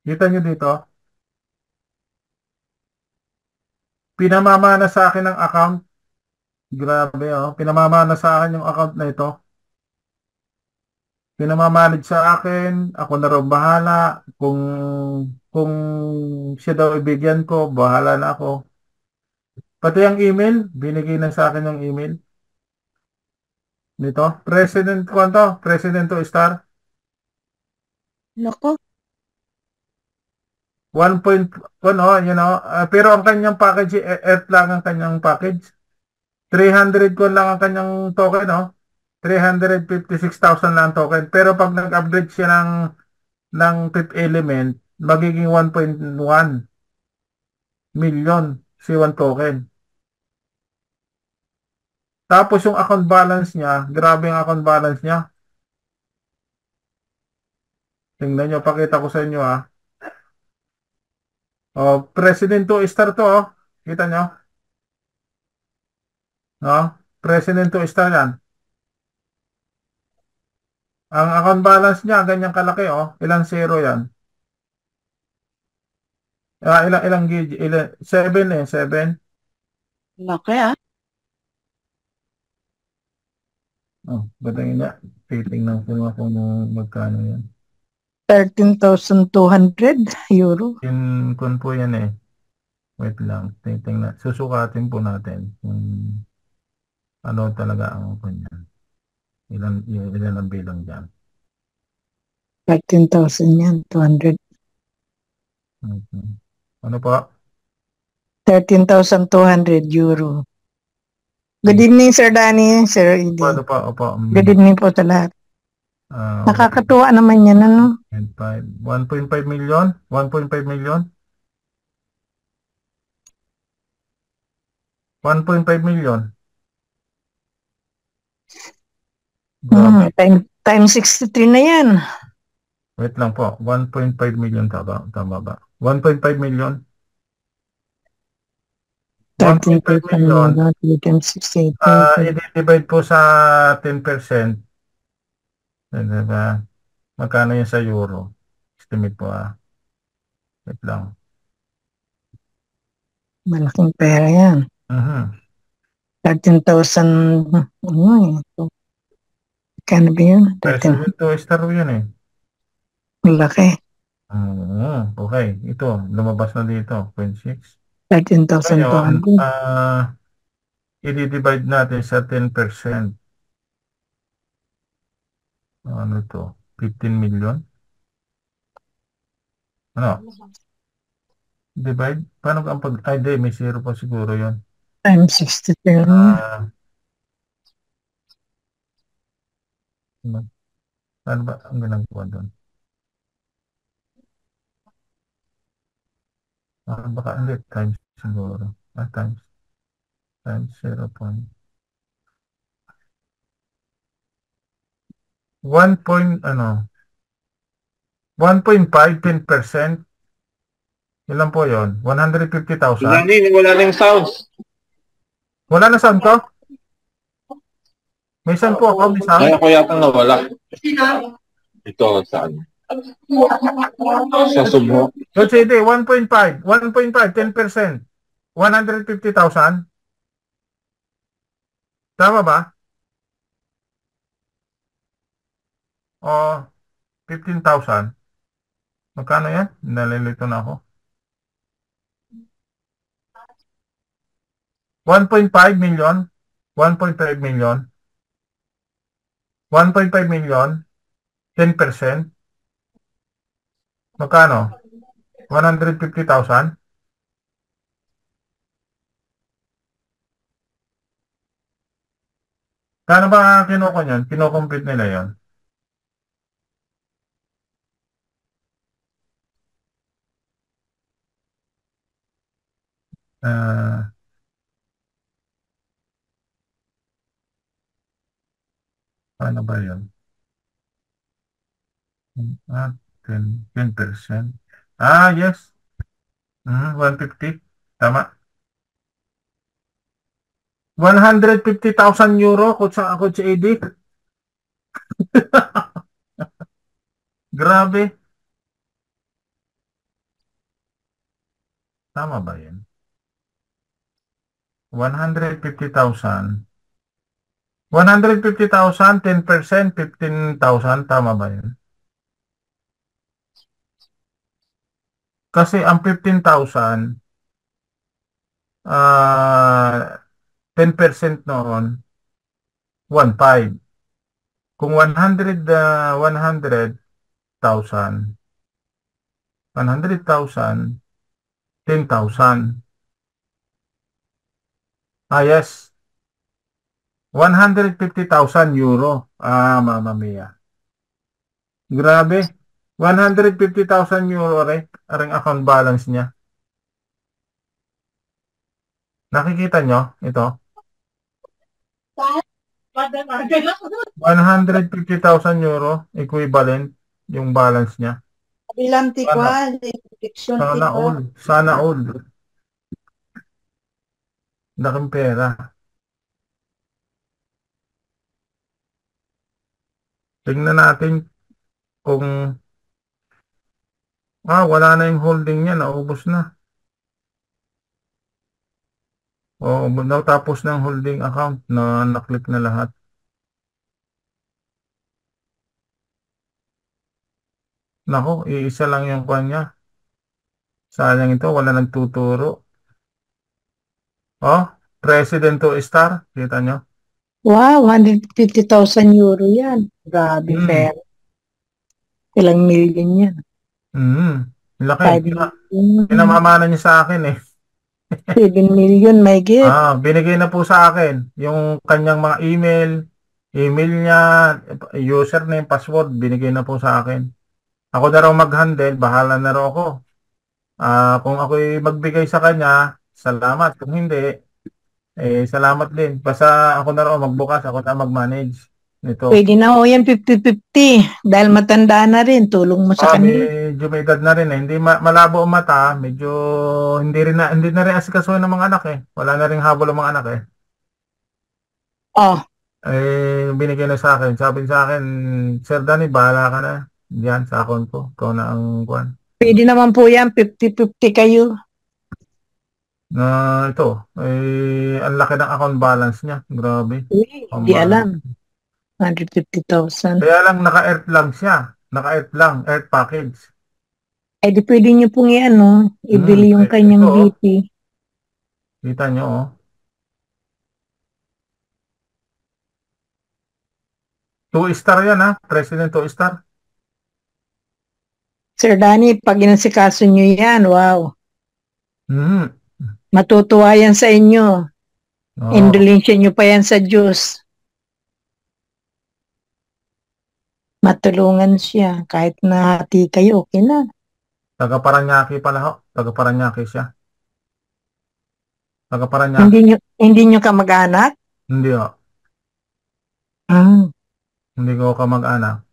Kita nyo dito, pinamamana sa akin ng account. Grabe, oh. Pinamamana sa akin yung account na ito. Pinamamanage sa akin, ako na raw bahala. Kung siya daw ibigyan ko, bahala na ako. Pati ang email, binigay na sa akin yung email nito. President ko to, President to Star. Nako, 1.1, oh, pero ang kanyang package, Earth lang ang kanyang package. 300 ko lang ang kanyang token, oh. 356,000 lang ang token. Pero pag nag-upgrade siya ng fifth element, magiging 1.1 million si one token. Tapos yung account balance niya, grabe yung account balance niya. Tingnan nyo, pakita ko sa inyo, ah. Oh, President to Star to, oh. Kita nyo? No? President to Star yan. Ang account balance niya, ganyan kalaki, oh. Ilang zero yan? Ilang gig? 7 eh, 7. laki ah. Oh, batangin niya. Titingnan ko nga kung magkano yan. 13,200 euro. Kun po yan eh. Wait lang. Titingnan. Susukatin po natin kung ano talaga ang kanyan. Ilan ang bilang dyan. 13,000 yan, 200. Okay. Ano po? 13,200 euro. Good evening, Sir Danny, Sir Edie. Ano pa? Opo. Good evening po sa lahat. Nakakatuwa naman yan, ano? 1.5 million? 1.5 million? 1.5 million? Grabe. Time 63 na yan. Wait lang po. 1.5 million tama ba? 1.5 million? 1.5 million. 13,000 I-divide po sa 10%. Diba? Magkano yun sa euro? Estimate po, ah. Wait lang. Malaking pera yan. 13,000, ano eh. Kano ba yun? President to Star yun eh. Malaki. Okay. Ito, lumabas na dito. 0.6. 13,200. Ngayon, i-divide natin sa 10%. Ano to? 15 million? Ano? Divide? Paano ang pag... Ay, di, may zero pa siguro yun. Time 63. Ano ba ang ginagawa doon? Baka hindi, times siguro. Times 0. 1 point, ano, 1.5, 10%. Ilan po yun? 150,000? Wala na yung sounds. Wala na sound ko? May sound po ako, may sound. Ay, ako yata nawala. Ito, saan? Sa sumo. So, sige, 1.5, 10%. 150,000? Tama ba? O 15,000? Magkano yan? Nalilito na ako. 1.5 million? 1.5 million? 1.5 million? 10%? Magkano? 150,000? Kano ba kinuha yun? Kinukompute nila yun? Paano ba yun? 10%. Yes. 150. Tama. 150,000 euro Coach Eddie. Grabe. Tama ba yun? 150,000. 150,000, 10%, 15,000. Tama ba yun? Kasi ang 15,000, 10% noon, 1,500. Kung 100,000, 100,000, 10,000. Yes. 150,000 euro. Mamma mia. Grabe. 150,000 euro ang account balance niya. Nakikita nyo? Ito. 150,000 euro equivalent yung balance niya. Bilang Sana, tikwal, protection sana tikwal. all. Sana all. Laking pera. Tingnan natin kung wala na yung holding niya. Naubos na. Natapos ng holding account na naklik na lahat. Nako, iisa lang yung kanya. Sayang ito, wala nagtuturo. Oh, President to Star. Kita nyo? Wow, 150,000 euro yan. Grabe, Hmm. pera. Ilang million yan? Laki. 5 million. Pinamamana niya sa akin eh. 7 million, may get. Binigay na po sa akin yung kanyang mga email niya, username, password, binigay na po sa akin. Ako na raw mag-handle, bahala na raw ako. Kung ako'y magbigay sa kanya, salamat. Kung hindi, salamat din. Basta ako na raw magbukas, ako na mag-manage nito. Pwede na o yan 50-50. Dahil matanda na rin, tulong mo sa kanila. Medyo may edad na rin eh. Hindi malabo ang mata, medyo hindi na rin asikasuhin ng mga anak eh. Wala na rin habol ang mga anak eh. Oh, Binigay na sa akin. Sabi sa akin, Sir Danny, bahala ka na. Diyan sa account ko. Ikaw na ang kwan. pwede naman po yan, 50-50 kayo. Ito, ang laki ng account balance niya. Grabe. Hindi alam. 150,000. Kaya lang naka-earth lang siya. Naka-earth lang, earth package. Ay, di pwede nyo pong ibili yung kanyang Ito, BP. kita nyo, oh. 2-star yan, ha? President 2-star. Sir Danny, pag inasikaso nyo yan, wow. Matutuwa yan sa inyo. Indulensya nyo pa yan sa Diyos. Matulungan siya. Kahit na hati kayo, okay na. Taga Paranaque pala ho. Taga Paranaque siya. Taga Paranaque. Hindi nyo kamag-anak? Hindi ho. Hindi ko kamag-anak.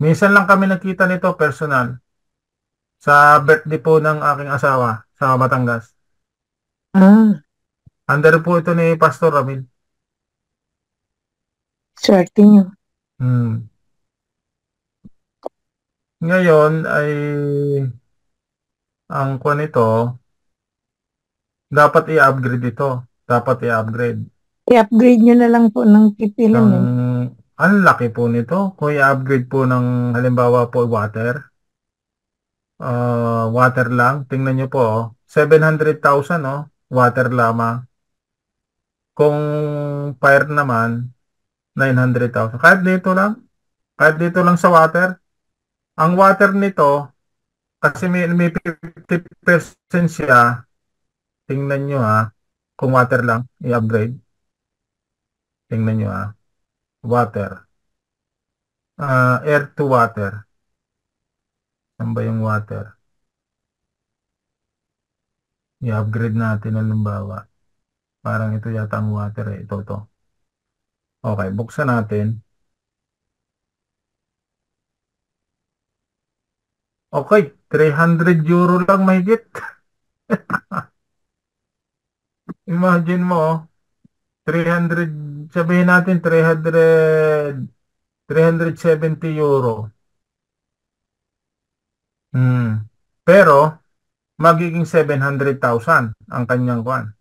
Minsan lang kami nakita nito personal. Sa birthday po ng aking asawa sa Batangas. Under po ito ni Pastor Ramil. Swerte nyo. Ngayon ay ang kuha nito dapat i-upgrade ito. Dapat i-upgrade. I-upgrade nyo na lang po ng pipilan. Ang laki po nito. Kung i-upgrade po ng halimbawa po water lang. Tingnan nyo po. 700,000 water lamang. Kung fire naman 900,000. Kahit dito lang. Kahit dito lang sa water. Ang water nito kasi may 50% siya. Tingnan nyo kung water lang i-upgrade. Tingnan nyo water. Air to water. Saan ba yung water? I-upgrade natin halimbawa. Parang ito yata ang water eh. Ito. Okay, buksan natin. Okay, 300 euro lang mahigit. Imagine mo, 300, sabihin natin 370 euro. Pero, magiging 700,000 ang kanyang kwan.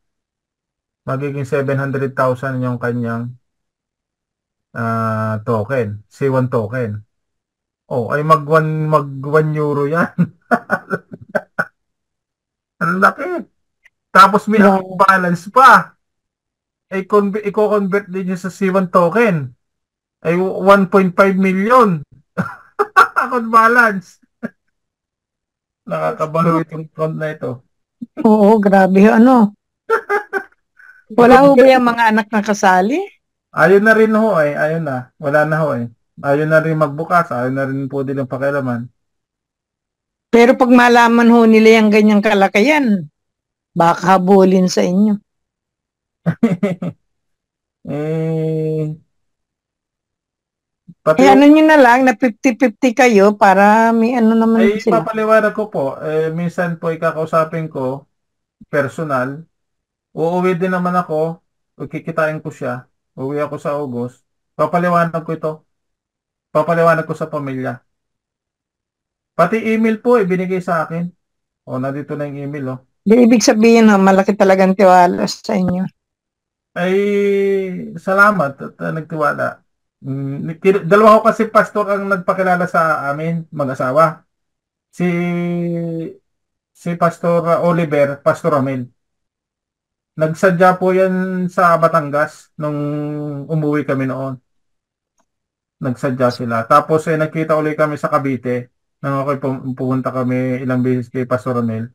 Magiging 700,000 yung kanyang token, C1 token. Oh, ay mag 1 euro yan. Ang laki. Tapos may Wow. account balance pa. Ay i-convert din niya sa C1 token. Ay 1.5 million. Account balance. Nakakabalo itong account na ito. Oo, grabe ano. Wala ho ba yung mga anak na kasali? Ayun na rin ho eh. Ayun na. Wala na ho eh. Ayun na rin magbukas. Ayun na rin po din ang pakialaman. Pero pag malaman ho nila yung ganyang kalakayan, baka habulin sa inyo. Eh, pati Eh ano nyo na lang, na 50-50 kayo para may ano naman ay sila. papaliwanag ko po. Minsan po ikakausapin ko personal. Uuwi din naman ako. Kikitain ko siya. Uuwi ako sa August. Papaliwanag ko ito. Papaliwanag ko sa pamilya. Pati email po binigay sa akin. O, nandito na yung email, oh. Di ibig sabihin ha, malaki talagang tiwala sa inyo. Ay, salamat at nagtiwala. Dalawa ko kasi pastor ang nagpakilala sa amin, mag-asawa. Si Pastor Oliver, Pastor Ramil. Nagsadya po yan sa Batangas nung umuwi kami noon. Nagsadya sila. Tapos nagkita ulit kami sa Cavite. Nang ako pupunta kami ilang beses kay Pastor Ramil.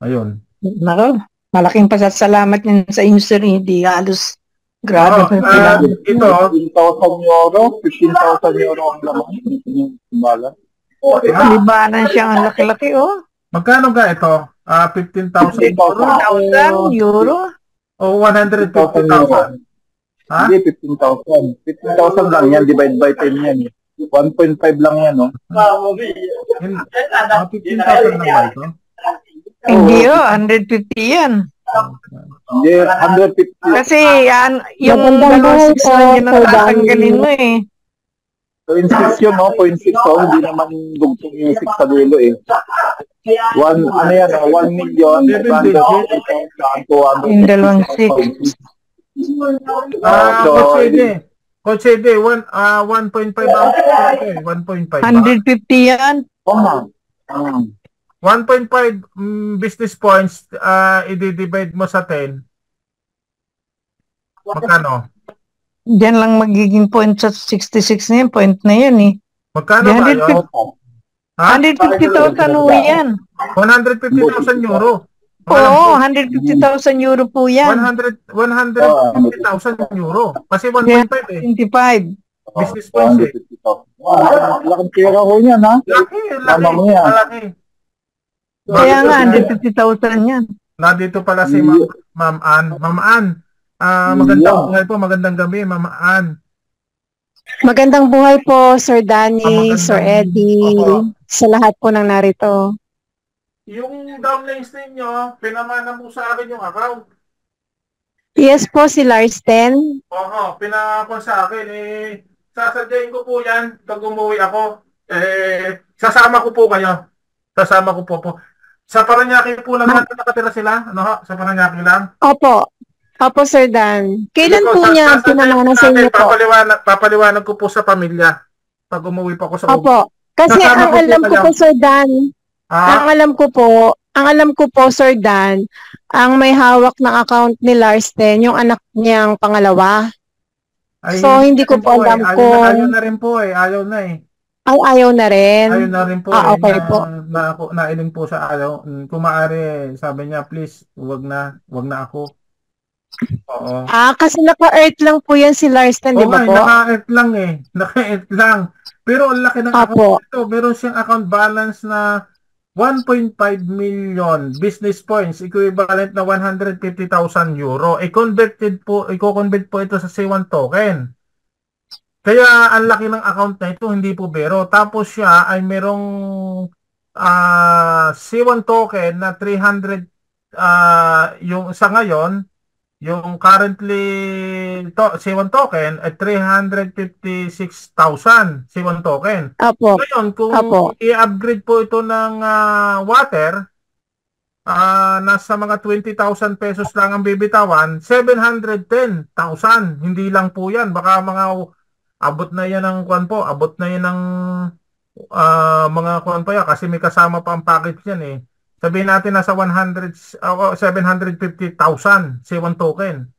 Ayun. Nako, malaking pasasalamat yan sa inyo sir, hindi halos grabe Oo, pa kailangan. ito, 15,000 euro, 15,000 euro ang laman. Yung balance. Libanan siya ang laki-laki oh. magkano ga ito? 15,000 euro 1,000 euro? o 150,000? Ha? Hindi, 15,000. 15,000 lang yan, divide by 10 yan. 1.5 lang yan, no? 15,000 lang ba ito? Hindi oh, 150 yan. Hindi, 150. Kasi yan, yung Magandang dalawang buhay 6 po, na yun Sir ang Danny. tatanggalin mo eh. 0.6 yun, no? 0.6, so hindi naman dugtong yung 6 sa dulo, eh. 1 million, 200,000, Yung dalawang 6. Coach Ede, 1.5 ang 1.5 ba? 150 yan. Oh, 1.5 business points, i-divide mo sa 10. Magkano? Diyan lang magiging point sa 66 na yan, point na yan eh. Magkano ba yun? Ha? 150,000 ho yan. 150,000 euro. Oo, 150,000 euro po yan. 150,000 euro. Kasi 1.5 eh. 25. Business points eh. Laking pera ko yan, ha? Laki, Tama mo yan. malaki. Kaya nga, 150,000 yan. Nandito pala si Ma'am Ann. Ma'am Ann, magandang buhay po, magandang gabi, Ma'am Ann. Magandang buhay po, Sir Danny, Magandang- Sir Eddie, Opo. sa lahat po ng narito. Yung downlines ninyo, pinamana mo sa akin yung account. Yes po, si Larsten. Oo, pinakon sa akin. Sasadyain ko po yan pag umuwi ako. Sasama ko po kayo. Sasama ko po. Sa Paranaque po lang natin nakatira sila? Ano ho? Sa Paranaque lang? Opo. Opo, Sir Dan. Kailan po niya pinamana sa inyo po? Papaliwanag ko po sa pamilya pag umuwi po ako sa Opo. Kasi Kasama ang ko po alam ko kayo. po, Sir Dan, ang alam ko po, Sir Dan, ang may hawak ng account ni Larsten, yung anak niyang pangalawa. So, hindi ko po alam kung- Ayaw na rin po eh. Ayaw na eh. Ay, ayaw na rin. Ayaw na rin po okay po. Nailing po sa ayaw. Kung maaari, sabi niya, please, wag na ako. Oo. Kasi naka-earth lang po yan si Larsten, di Oo ba nga, po? naka-earth lang eh. Naka-earth lang. Pero ang laki ng Apo. account nito. Meron siyang account balance na 1.5 million business points, equivalent na 150,000 euro. I-convert po ito sa C1 token. Kaya ang laki ng account na ito, hindi po biro. Tapos siya ay merong C1 token na 300 yung sa ngayon Yung currently C1 token ay 356,000 C1 token. Opo. Ngayon, kung Opo. i-upgrade po ito ng water, nasa mga 20,000 pesos lang ang bibitawan, 710,000. Hindi lang po yan. Baka abot na yan ng kuwan po, abot na yan ng mga kuwan pa yan kasi may kasama pa ang package yan eh. Sabihin natin nasa 750,000 C1 token.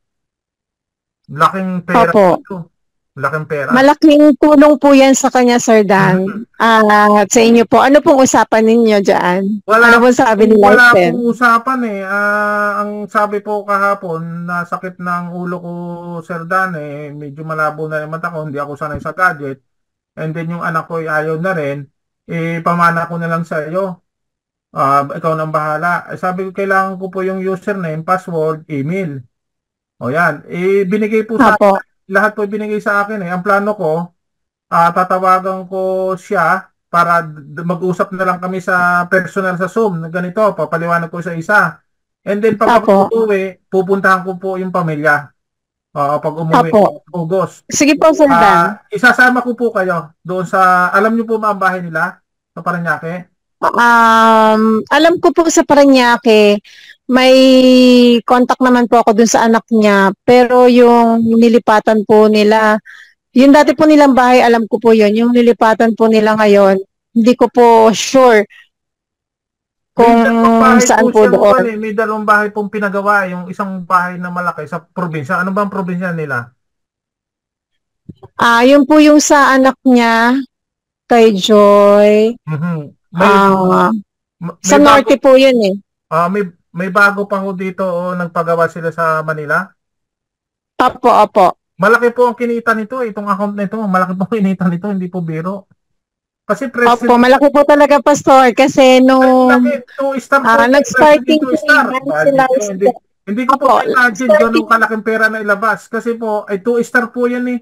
Laking pera Opo. ito. Laking pera. Malaking tulong po yan sa kanya, Sir Dan. At sa inyo po, ano pong usapan ninyo dyan? Ano pong sabi ni Wala Larsen? pong usapan eh. Ang sabi po kahapon, nasakit ng ulo ko, Sir Dan eh. Medyo malabo na yung mata ko, hindi ako sanay sa gadget. And then yung anak ko ayaw na rin. Pamana ko na lang sa iyo. Ikaw nang bahala. Sabi ko, kailangan ko po yung username, password, email. O yan. Binigay po sa Opo. lahat po binigay sa akin eh. Ang plano ko, tatawagan ko siya para mag-usap na lang kami sa personal sa Zoom na ganito, papaliwanag ko sa isa. And then pag Opo. umuwi, pupuntahan ko po yung pamilya. Pag umuwi, Opo. August. Sige po, Sir Dan. Isasama ko po kayo doon sa, alam niyo po ba ang bahay nila sa Parañaque? Alam ko po sa Parañaque, may contact naman po ako dun sa anak niya, pero yung nilipatan po nila, yung dati po nilang bahay, alam ko po yun, yung nilipatan po nila ngayon, hindi ko po sure kung saan po doon. May dalawang bahay pong pinagawa, yung isang bahay na malaki sa probinsya. Ano ba ang probinsya nila? Yun po yung sa anak niya, kay Joy. Sa norte po yun eh. May bago pa ho dito nagpagawa sila sa Manila? Opo. Malaki po ang kinita nito, itong account na ito. Malaki po ang kinita nito, hindi po biro. Kasi Opo, malaki po talaga, Pastor. Kasi nung nag-starting po sila. Hindi ko po imagine ganun kalaking pera na ilabas. Kasi po, ay 2-star po yan eh.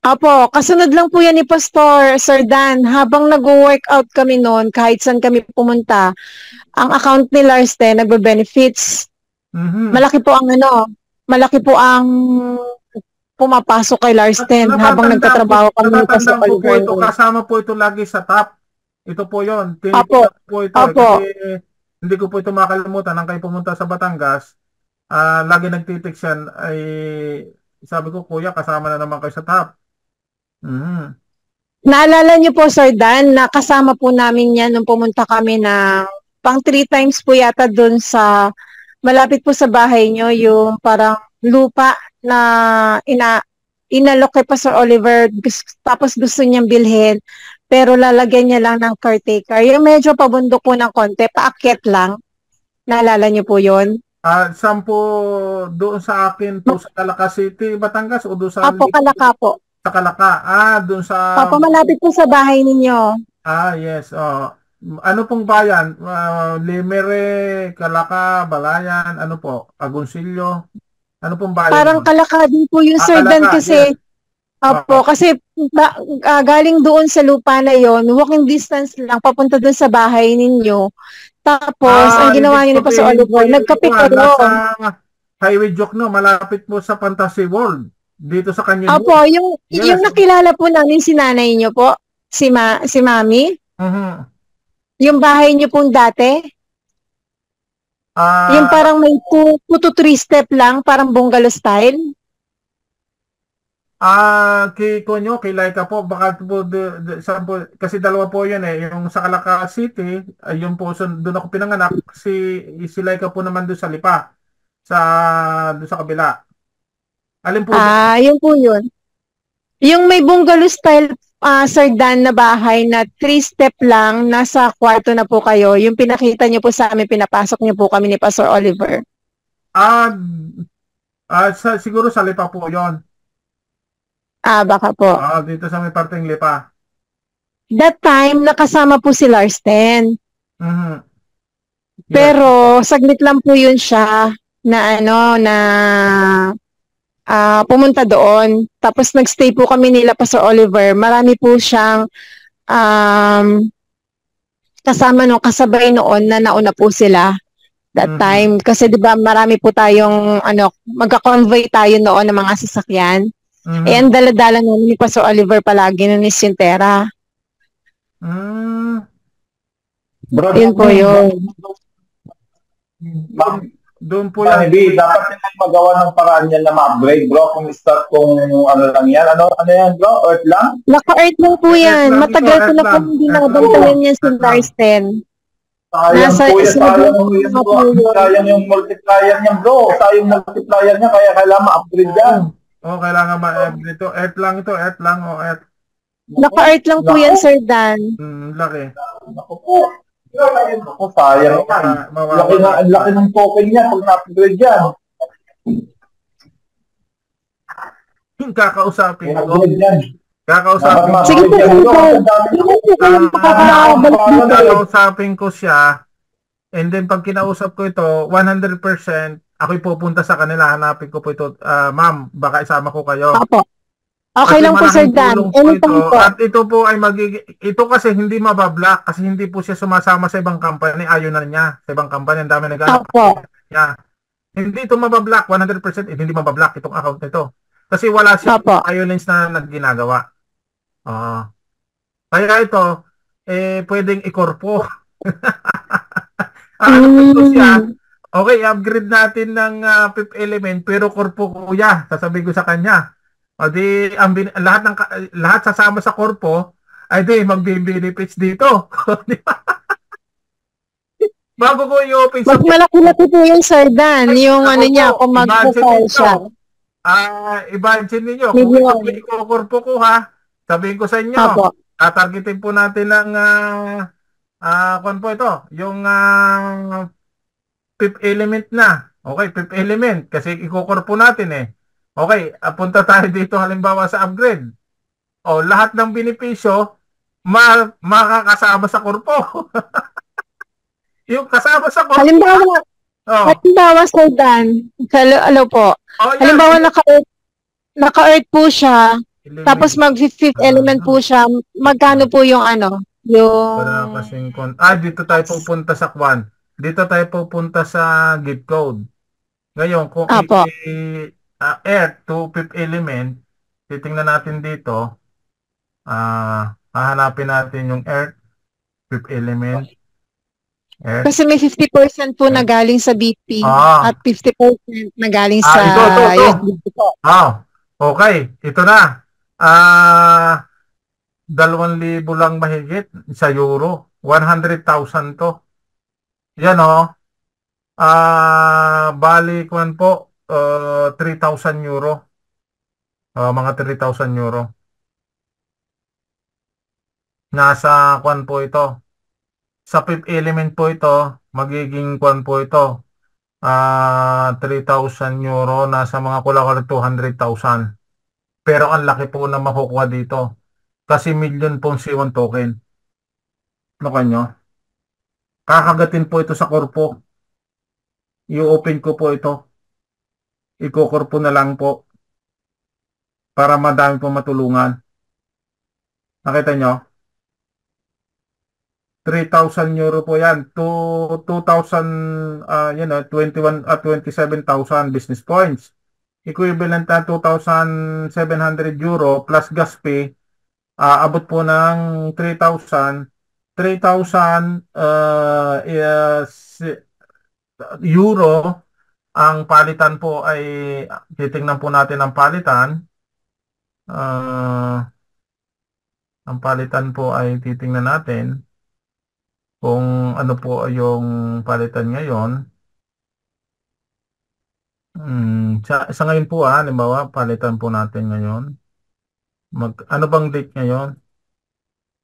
Opo, kasunod lang po yan ni Pastor, Sir Dan. Habang nag-workout kami noon, kahit saan kami pumunta, ang account ni Larsen nagbe-benefits. Malaki po ang pumapasok kay Larsen habang nagtatrabaho kami ni Pastor Oliver. Kasama po ito lagi sa top. Ito po yun. Opo. Kasi hindi ko po ito makalimutan. Nang kayo pumunta sa Batangas, lagi nagtitext yan. Ay, sabi ko, kuya, kasama na naman kayo sa top. Naalala niyo po, Sir Dan, na kasama po namin yan nung pumunta kami na pang 3 times po yata dun sa malapit po sa bahay niyo, yung parang lupa na inalok kay Pastor Oliver, tapos gusto niyang bilhin, pero lalagyan niya lang ng caretaker. Yung medyo pabundok po ng konti, paakyat lang. Naalala niyo po yun? Saan po doon sa akin po sa Calaca City, Batangas o doon sa Calaca po. Sa Calaca. Doon sa malapit po sa bahay ninyo. Yes. Ano pong bayan? Limere, Calaca, Balayan, ano po? Agoncillo. Ano pong bayan? Parang Calaca din po yung Sir Dan kasi. Yes. Opo, kasi galing doon sa lupa na yon, walking distance lang papunta doon sa bahay ninyo. Tapos, ang ginawa niyo ni Pastor Oliver, nagkape kayo. Highway Jokno, malapit po sa Fantasy World. Dito sa kanya. Opo, yung nakilala po namin si nanay niyo po, si Mami. Yung bahay niyo pong dati. Yung parang may 2 to 3 step lang, parang bungalow style. Kay Laika po, baka po, kasi dalawa po yan eh. Yung sa Calaca City, yung po, doon ako pinanganak, si Laika po naman doon sa Lipa, doon sa kabila. Alin po? Yun po yun. Yung may bungalow style, Sir Dan, na bahay na 3 step lang, nasa kwarto na po kayo. Yung pinakita niyo po sa amin, pinapasok niyo po kami ni Pastor Oliver. Siguro sa Lipa po yun. Baka po. Dito sa may parteng Lipa. That time, nakasama po si Larsen. Yes. Pero, saglit lang po yun siya na pumunta doon. Tapos, nagstay po kami nila Pastor Oliver. Marami po siyang kasama kasabay noon na nauna po sila. that Mhm. time. Kasi di ba marami po tayong magka-convoy tayo noon ng mga sasakyan. Mhm. Eh, ang dala-dala namin ni Pastor Oliver palagi nun is yung Tera. Mm. Bro, Yun po yun. Doon po yan. Maybe, dapat nila magawa ng paraan yan na ma-upgrade, bro. Kung start kung ano lang yan. Ano yan, bro? Earth lang? Naka-earth lang po Earth yan. lang Matagal ito, ko na earth po lang. hindi Earth lang. nakabantayan yan si Earth lang. Larsten. Sayang Nasa po yan. isang Sayang buwan yun, na bro. po yun. Sayang yung multiplier niya, bro. Sayang multiplier niya. Kaya kailangan ma-upgrade yan. Oh, kailangan ma-upgrade ito. Earth lang ito, earth lang. Oh, earth. Naka-earth lang po yan, Sir Dan. Laki. Ako po. Ako, sayang yan. Laki na, ang laki ng token niya pag na-upgrade yan. Kakausapin ko. I-upgrade yan. Kakausapin ko. Sige po, Sir Dan. Hindi po kayo makakabalik dito. Kakausapin ko siya. And then pag kinausap ko ito, 100% ako'y pupunta sa kanila. Hanapin ko po ito. Ma'am, baka isama ko kayo. Opo. Okay Kasi lang po, Sir malaking Dan. tulong po Anytime ito. po. At ito po ay ito kasi hindi mabablock kasi hindi po siya sumasama sa ibang company. Ayaw na niya sa ibang company. Ang dami naghanap Opo. niya. Hindi ito mabablock. 100% hindi mabablock itong account nito. Kasi wala siya Opo. violence na ginagawa. Kaya ito, pwedeng ikorpo. Ano siya? Okay, upgrade natin ng fifth element pero korpo kuya. Sasabihin ko sa kanya. O di, lahat sasama sa korpo, ay di, magbe-benefits dito. Di ba? Bago ko i-open sa... Mas malaki-laki po yung Sir Dan. Yung Ako niya, po, kung mag-profile siya. Imagine ninyo, kung Million. ito i-korpo ko ha, sabihin ko sa inyo, Opo. tatargetin po natin ng kung po ito, yung fifth element na. Okay, fifth element kasi ikukorpo natin eh. Okay, punta tayo dito halimbawa sa upgrade. O, lahat ng benepisyo makakasama sa korpo. Yung kasama sa korpo. Halimbawa, Sir Dan, hello po. Yan. Halimbawa, naka-earth po siya, tapos mag-fifth element po siya, magkano po yung yung... Dito tayo pupunta sa Kwan. Dito tayo pupunta sa gift code. Ngayon, kung earth to fifth element, titingnan natin dito, hahanapin natin yung earth, fifth element, earth. Kasi may 50% po na galing sa BP at 50% na galing sa ito. USDT po. Okay, ito na. 2,000 lang mahigit sa euro. 100,000 to. Yan bali kwan po 3,000 euro. Mga 3,000 euro. Nasa kwan po ito. Sa fifth element po ito, magiging kwan po ito. 3,000 euro, nasa mga kulang 200,000. Pero ang laki po na makukuha dito. Kasi million pong C1 token. Ano kanyo? Kakagatin po ito sa korpo. I-open ko po ito. Iko-korpo na lang po. Para madami po matulungan. Nakita nyo? 3,000 euro po yan. 2,000, 21 at 27,000 business points. Equivalent na 2,700 euro plus gas fee. Abot po ng 3,000. 3,000 euro. Ang palitan po ay titingnan po natin ang palitan. Ang palitan po ay titingnan natin kung ano po yung palitan ngayon. Sa ngayon po halimbawa palitan po natin ngayon. Ano bang date ngayon?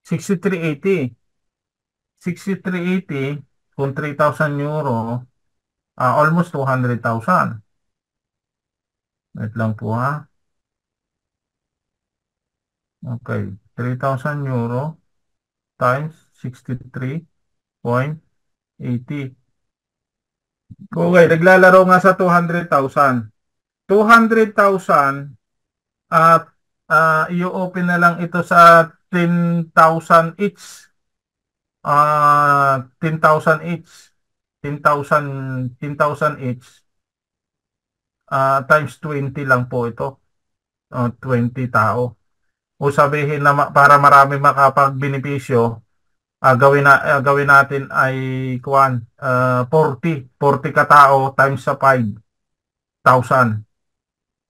6380. 6380 kung 3,000 euro, almost 200,000. Wait lang po Okay, 3,000 euro times 63.80. Okay, naglalaro nga sa 200,000. 200,000 at i-open na lang ito sa 10,000 each. 10,000 each. 10,000 each. Times 20 lang po ito. 20 tao. O sabihin na para marami makapagbenepisyo, gawin natin ay 40 katao times sa 5,000.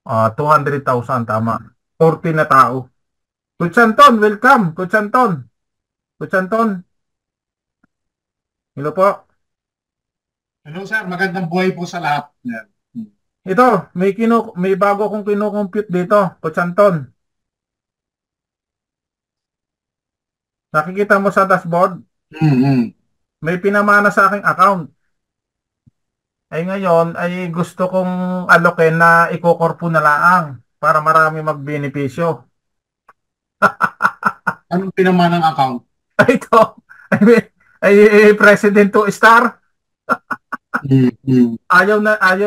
200,000 tama. 40 na tao. Kutsanton, welcome. Kutsanton. Kutsanton. Hello po. Hello sir, magandang buhay po sa lahat. Ito, may bago akong kino-compute dito, Kutsanton. Nakikita mo sa dashboard? May pinamana sa aking account. Ay ngayon, ay gusto kong alokin na ikokorpo na laang para marami magbenepisyo. Anong pinamanang account? Ito, ay President 2 Star. Ayaw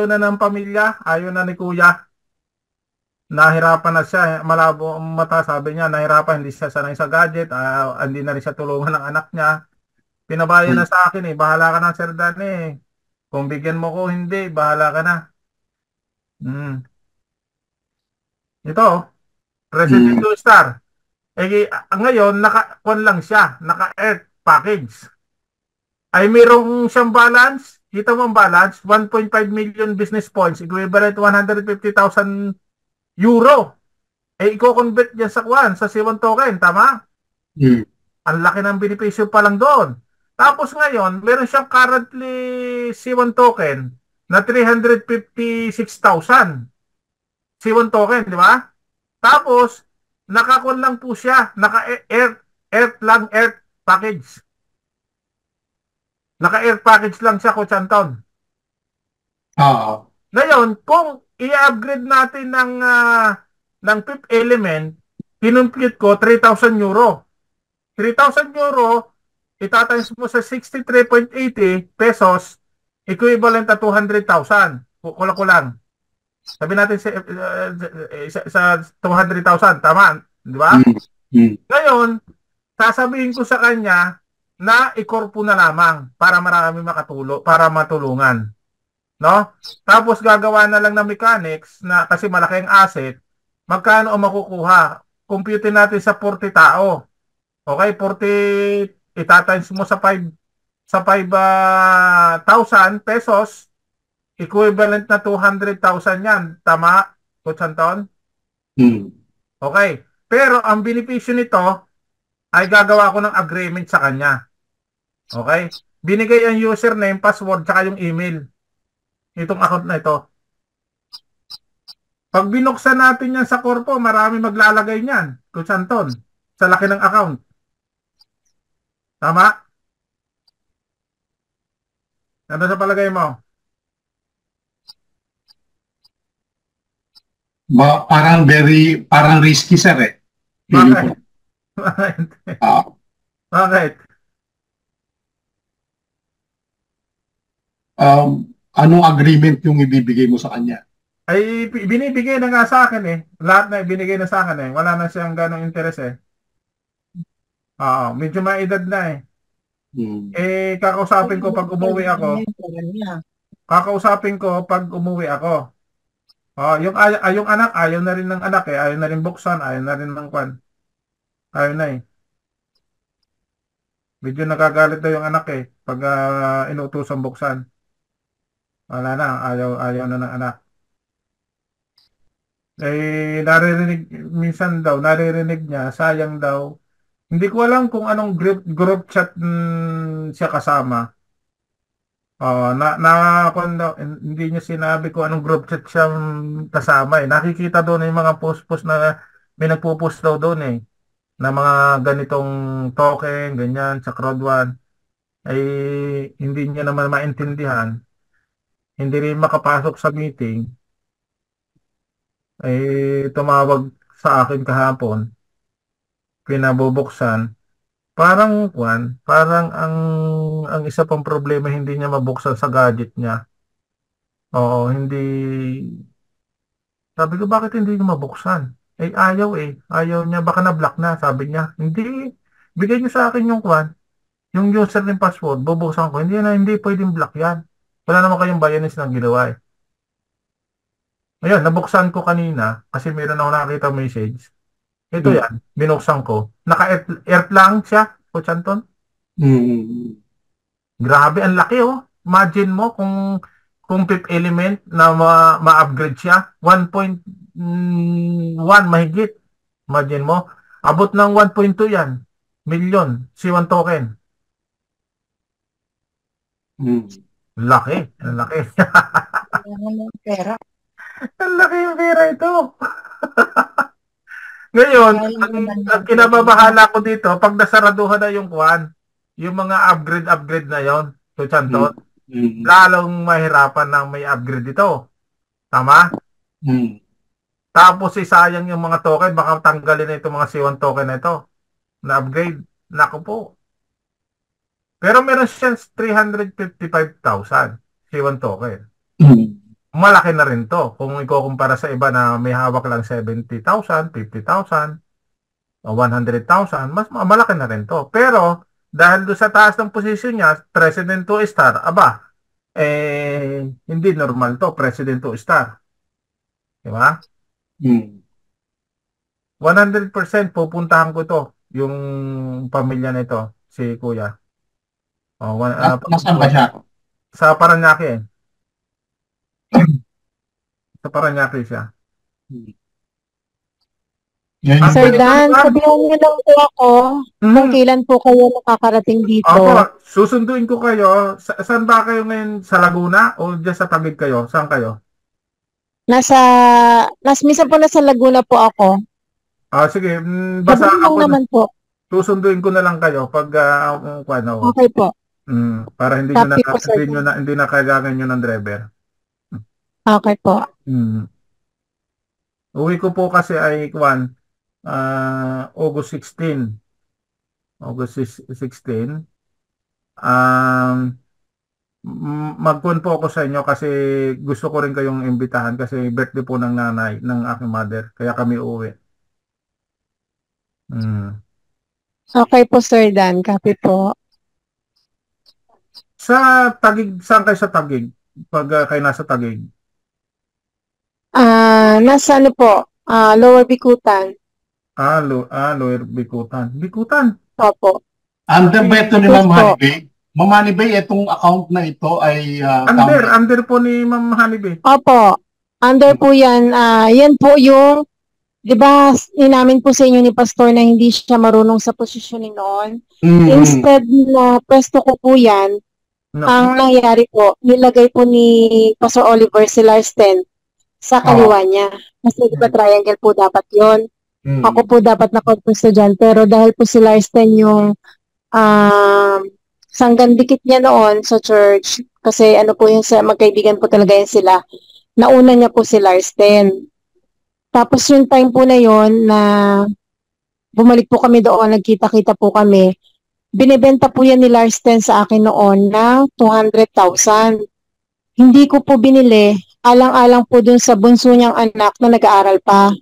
na ng pamilya, ayaw na ni Kuya. Nahirapan na siya, malabo ang mata, sabi niya, nahirapan, hindi siya sanay sa gadget, hindi na rin siya tulungan ng anak niya. Pinabayan na sa akin bahala ka na Sir Dan Kung bigyan mo ko, hindi, bahala ka na. Ito, President 2 Star. Ngayon, naka-on lang siya, naka-earth package. Ay mayroong siyang balance, kita mo ang balance, 1.5 million business points, equivalent 150,000 euro. I-convert niya sa C1 token, tama? Ang laki ng benepisyo pa lang doon. Tapos ngayon, meron siyang currently C1 token na 356,000. C1 token, di ba? Tapos, nakakon lang po siya, naka-earth package. Naka-earth package lang siya, Kutsanton. Ngayon, kung i-upgrade natin ng fifth element, kinumpute ko 3,000 euro. 3,000 euro, itatimes mo sa 63.80 pesos, equivalent na 200,000. Kulang-kulang. Sabi natin sa 200,000, tama? Di ba? Ngayon, sasabihin ko sa kanya na ikorpo na lamang para marami para matulungan. No? Tapos gagawa na lang ng mechanics na kasi malaki ang asset, magkano ang makukuha? Compute natin sa 40 tao. Okay, 40 itatimes mo sa 5,000 pesos, equivalent na 200,000 yan. Tama, Kutsanton? Okay. Pero ang benepisyo nito ay gagawa ko ng agreement sa kanya. Okay? Binigay ang username, password, saka yung email. Itong account na ito. Pag binuksan natin yan sa korpo, marami maglalagay niyan. Kutsanton. Sa laki ng account. Tama? Ano sa palagay mo? Parang risky sir Bakit? Bakit? Anong agreement yung ibibigay mo sa kanya? Ay, binibigay na nga sa akin Lahat na ibinigay na sa akin Wala na siyang ganong interes medyo may edad na kakausapin ko pag umuwi ako. Yung anak, ayaw na rin ng anak ayaw na rin buksan, ayaw na rin ng kwan. Ayaw na Medyo nagagalit daw yung anak pag inuutosan buksan. Wala na, ayaw na ng anak. Naririnig niya, sayang daw. Hindi ko alam kung anong group chat siya kasama. Hindi niya sinabi kung anong group chat siya kasama Nakikita doon yung mga post na may nagpo-post daw doon na mga ganitong token, ganyan, sa Crowd1. Hindi niya naman maintindihan. Hindi rin makapasok sa meeting. Tumawag sa akin kahapon. Pinabubuksan. Parang ang isa pang problema hindi niya mabuksan sa gadget niya. Hindi. Sabi ko, bakit hindi niya mabuksan? Ayaw Ayaw niya, baka na-block na, sabi niya. Hindi. Bigay niyo sa akin yung Yung username password, bubuksan ko. Hindi pwedeng block yan. Wala naman kayong bayanis ng ginawa eh. Ayan, nabuksan ko kanina kasi meron ako nakakita message. Ito yan, binuksan ko. Naka-earth lang siya, o Chanton. Grabe, ang laki oh. Imagine mo kung fifth element na ma-upgrade siya, 1.1 mahigit. Imagine mo, abot ng 1.2 yan. Million, C1 token. Laki, ang laki. Pera. Ang laki yung pera ito. Ngayon, ang kinababahala ko dito, pag nasaraduhan na yung kwan, yung mga upgrade na yon, so Chanton, lalong mahirapan na may upgrade dito. Tama? Tapos sayang yung mga token, baka tanggalin na itong mga C1 token na ito, na upgrade. Naku po. Pero meron siya 355,000 C1 token. Malaki na rin to kung ikukumpara sa iba na may hawak lang 70,000, 50,000, o 100,000, mas malaki na rin to. Pero dahil doon sa taas ng posisyon niya, President 2 star, aba, hindi normal to, President 2 star. Diba? 100% pupuntahan ko to, yung pamilya nito, si Kuya. Nasaan ba siya? Sa Paranaque. Sa Paranaque siya. Sir Dan, sabihan niyo lang po ako kung kailan po kayo nakakarating dito. Ako, susunduin ko kayo. Saan ba kayo ngayon? Sa Laguna o dyan sa Taguig kayo? Saan kayo? Minsan po nasa Laguna po ako. Sige. Basta ako naman po. Susunduin ko na lang kayo pag Okay po. Para hindi na kailangan nyo ng driver. Okay po. Uwi ko po kasi ay August 16. August 16. Magkuhan po ako sa inyo kasi gusto ko rin kayong imbitahan kasi birthday po ng nanay, ng aking mother. Kaya kami uwi. Okay po, Sir Dan. Copy po. Sa Taguig, saan kayo sa Taguig? Pag kayo nasa Taguig? Nasa ano po? Lower Bikutan. Lower Bikutan. Bikutan? Opo. Under ba ito ni Ma'am Honeybay? Ma'am Honeybay, itong account na ito ay... under po ni Ma'am Honeybay. Opo. Under po yan. Yan po yung... Di ba, inamin po sa inyo ni Pastor na hindi siya marunong sa posisyonin noon. Instead na pwesto ko po yan, ang nangyari po, nilagay po ni Pastor Oliver si Larsten sa kaliwa niya. Kasi di ba triangle po dapat yon. Ako po dapat nakapwesto dyan. Pero dahil po si Larsten yung sanggan dikit niya noon sa church, kasi ano po yun, magkaibigan po talaga yan sila, nauna niya po si Larsten. Tapos yung time po na yon na bumalik po kami doon, nagkita-kita po kami, binibenta po yan ni Larsten sa akin noon na 200,000. Hindi ko po binili, alang-alang po dun sa bunso niyang anak na nag-aaral pa.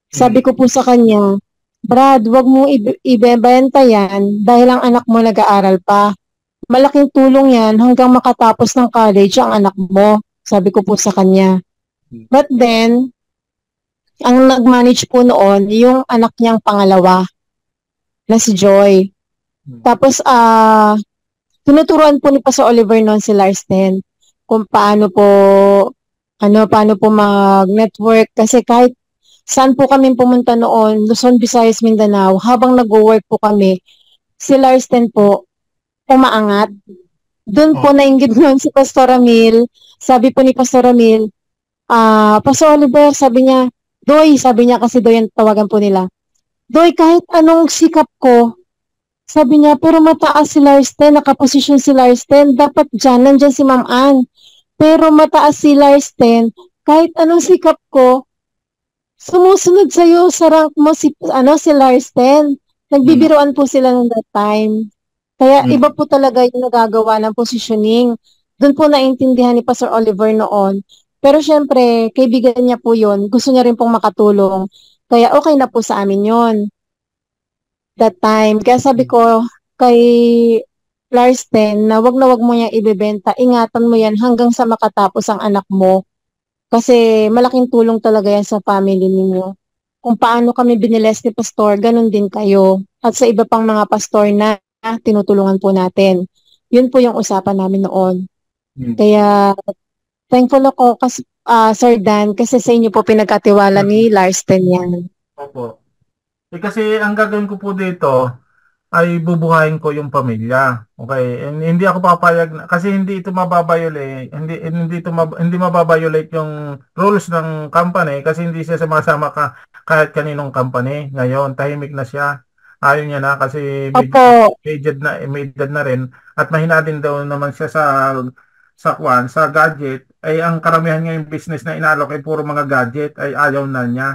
Sabi ko po sa kanya, Brad, wag mo ibebenta yan dahil ang anak mo nag-aaral pa. Malaking tulong yan hanggang makatapos ng college ang anak mo. Sabi ko po sa kanya. But then, ang nag-manage po noon, yung anak niyang pangalawa, na si Joy. Tapos, tinuturuan po ni Pastor Oliver noon si Larsten kung paano po mag-network. Kasi kahit saan po kami pumunta noon, Luzon, Visayas, Mindanao, habang nag-work po kami, si Larsten po, umaangat. Doon po nainggit noon si Pastor Ramil. Sabi po ni Pastor Ramil, Pastor Oliver, sabi niya, Doy, sabi niya kasi Doy ang tawagan po nila. Doy, kahit anong sikap ko, sabi niya, pero mataas si Larsten, nakaposisyon si Larsten, dapat dyan, nandyan si Ma'am Ann. Pero mataas si Larsten, kahit anong sikap ko, sumusunod sa'yo sa rank mo si Larsten. Nagbibiroan po sila ng that time. Kaya iba po talaga yung nagagawa ng positioning. Doon po naintindihan ni Pastor Oliver noon. Pero syempre, kaibigan niya po yun. Gusto niya rin pong makatulong. Kaya okay na po sa amin yon that time. Kaya sabi ko, kay Larsten, na wag mo yan ibebenta. Ingatan mo yan hanggang sa makatapos ang anak mo. Kasi malaking tulong talaga yan sa family ninyo. Kung paano kami biniles ni Pastor, ganun din kayo. At sa iba pang mga pastor na tinutulungan po natin. Yun po yung usapan namin noon. Kaya thankful ako kasi, Sir Dan, kasi sa inyo po pinagkatiwala ni Larsten yan. Opo. Kasi ang gagawin ko po dito ay bubuhayin ko yung pamilya. Okay? Hindi ako papayag kasi hindi ito mababayolate, hindi mababayolate yung rules ng company kasi hindi siya sumasama kahit kaninong company. Ngayon, tahimik na siya. Ayaw niya na kasi may edad na rin at mahina din daw naman siya sa gadget. Ay ang karamihan ngayong business na inaalok ay puro mga gadget ay ayaw na niya.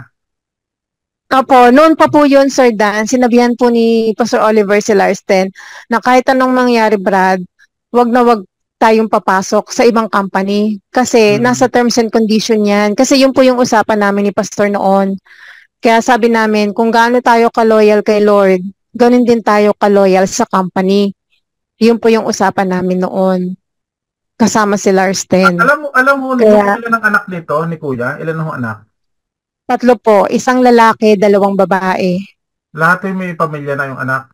Opo, noon pa po yun, Sir Dan, sinabihan po ni Pastor Oliver si Larsten na kahit anong mangyari, Brad, wag na wag tayong papasok sa ibang company. Kasi nasa terms and condition yan. Kasi yun po yung usapan namin ni Pastor noon. Kaya sabi namin, kung gaano tayo ka-loyal kay Lord, ganun din tayo ka-loyal sa company. Yun po yung usapan namin noon. Kasama si Larsten. Alam mo, ilan ang anak nito ni Kuya? Ilan ang anak? 3 po, isang lalaki, 2 babae. Lahat ay may pamilya na yung anak?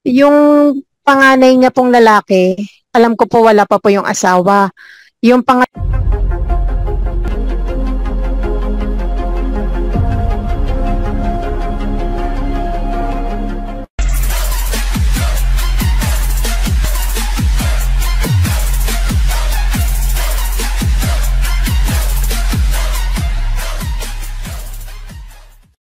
Yung panganay niya pong lalaki, alam ko po wala pa po yung asawa. Yung